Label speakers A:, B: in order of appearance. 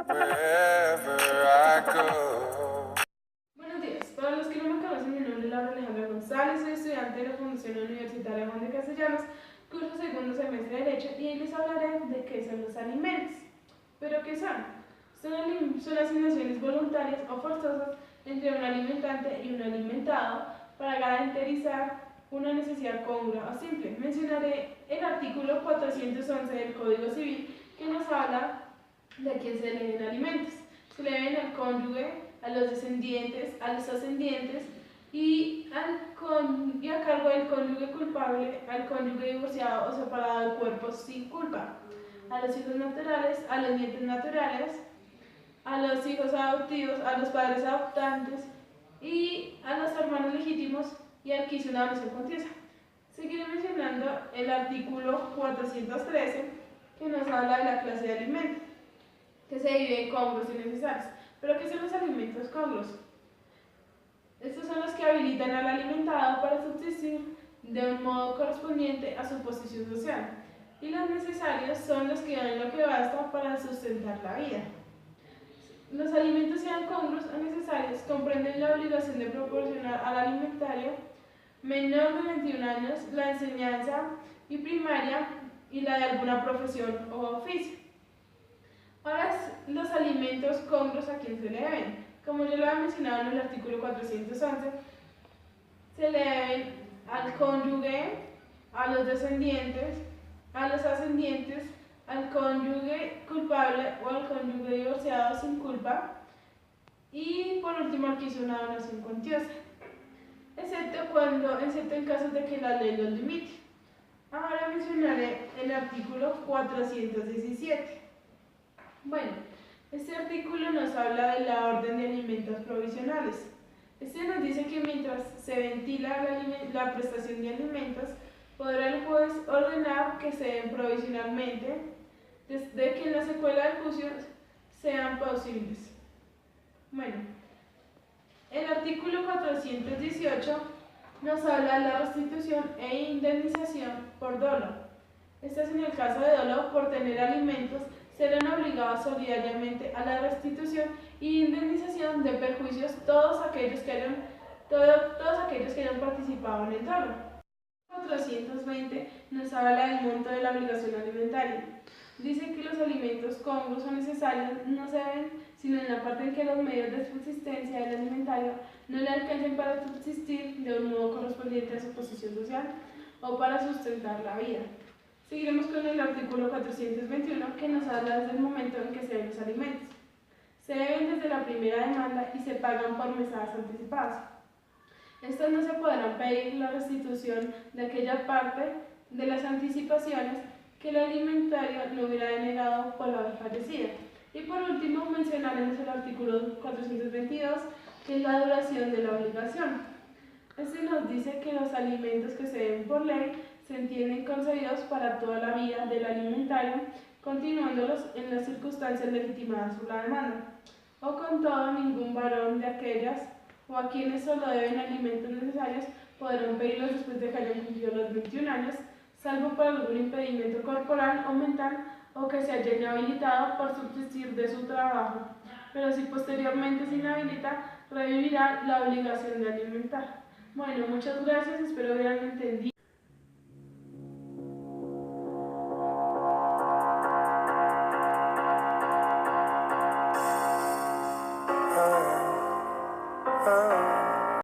A: wherever I go.
B: Buenos días, para los que no me conocen, mi nombre es Laura Alejandra González, soy estudiante de la Fundación Universitaria Juan de Castellanos, curso segundo semestre de Derecho, y hoy les hablaré de qué son los alimentos. ¿Pero qué son? Son asignaciones voluntarias o forzosas entre un alimentante y un alimentado para garantizar una necesidad congrua o simple. Mencionaré el artículo 411 del Código Civil que nos habla de a quién se le deben alimentos. Se le deben al cónyuge, a los descendientes, a los ascendientes y a cargo del cónyuge culpable, al cónyuge divorciado o separado de cuerpos sin culpa, a los hijos naturales, a los nietos naturales, a los hijos adoptivos, a los padres adoptantes y a los hermanos legítimos y al que hizo una adopción contiesa. Seguiré mencionando el artículo 413 que nos habla de la clase de alimentos, que se divide en congruos y necesarios. ¿Pero qué son los alimentos congruos? Estos son los que habilitan al alimentado para subsistir de un modo correspondiente a su posición social. Y los necesarios son los que dan lo que basta para sustentar la vida. Los alimentos, sean congruos o necesarios, comprenden la obligación de proporcionar al alimentario menor de 21 años la enseñanza y primaria y la de alguna profesión o oficio. Ahora, los alimentos congruos, ¿a quién se le deben? Como yo lo había mencionado en el artículo 411, se le deben al cónyuge, a los descendientes, a los ascendientes, al cónyuge culpable o al cónyuge divorciado sin culpa y por último al que hizo una donación cuantiosa, excepto en casos de que la ley lo limite. Ahora mencionaré el artículo 417. Bueno, este artículo nos habla de la orden de alimentos provisionales. Este nos dice que mientras se ventila la prestación de alimentos, podrá el juez ordenar que se den provisionalmente desde que en la secuela del juicio sean posibles. Bueno, el artículo 418 nos habla de la restitución e indemnización por dolo. Esto es en el caso de dolo por tener alimentos, serán obligados solidariamente a la restitución e indemnización de perjuicios todos aquellos que hayan participado en el dolo. 420 nos habla del monto de la obligación alimentaria. Dice que los alimentos congruos o necesarios no se deben sino en la parte en que los medios de subsistencia del alimentario no le alcancen para subsistir de un modo correspondiente a su posición social o para sustentar la vida. Seguiremos con el artículo 421 que nos habla desde el momento en que se deben los alimentos. Se deben desde la primera demanda y se pagan por mesadas anticipadas. Estas no se podrán pedir la restitución de aquella parte de las anticipaciones que el alimentario no hubiera denegado por haber fallecido. Y por último mencionaremos el artículo 422, que es la duración de la obligación. Este nos dice que los alimentos que se deben por ley se entienden concebidos para toda la vida del alimentario, continuándolos en las circunstancias legitimadas por la demanda, o con todo ningún varón de aquellas o a quienes solo deben alimentos necesarios podrán pedirlos después de que hayan cumplido los 21 años, salvo por algún impedimento corporal o mental o que se haya inhabilitado por subsistir de su trabajo, pero si posteriormente se inhabilita, revivirá la obligación de alimentar. Bueno, muchas gracias, espero hayan entendido.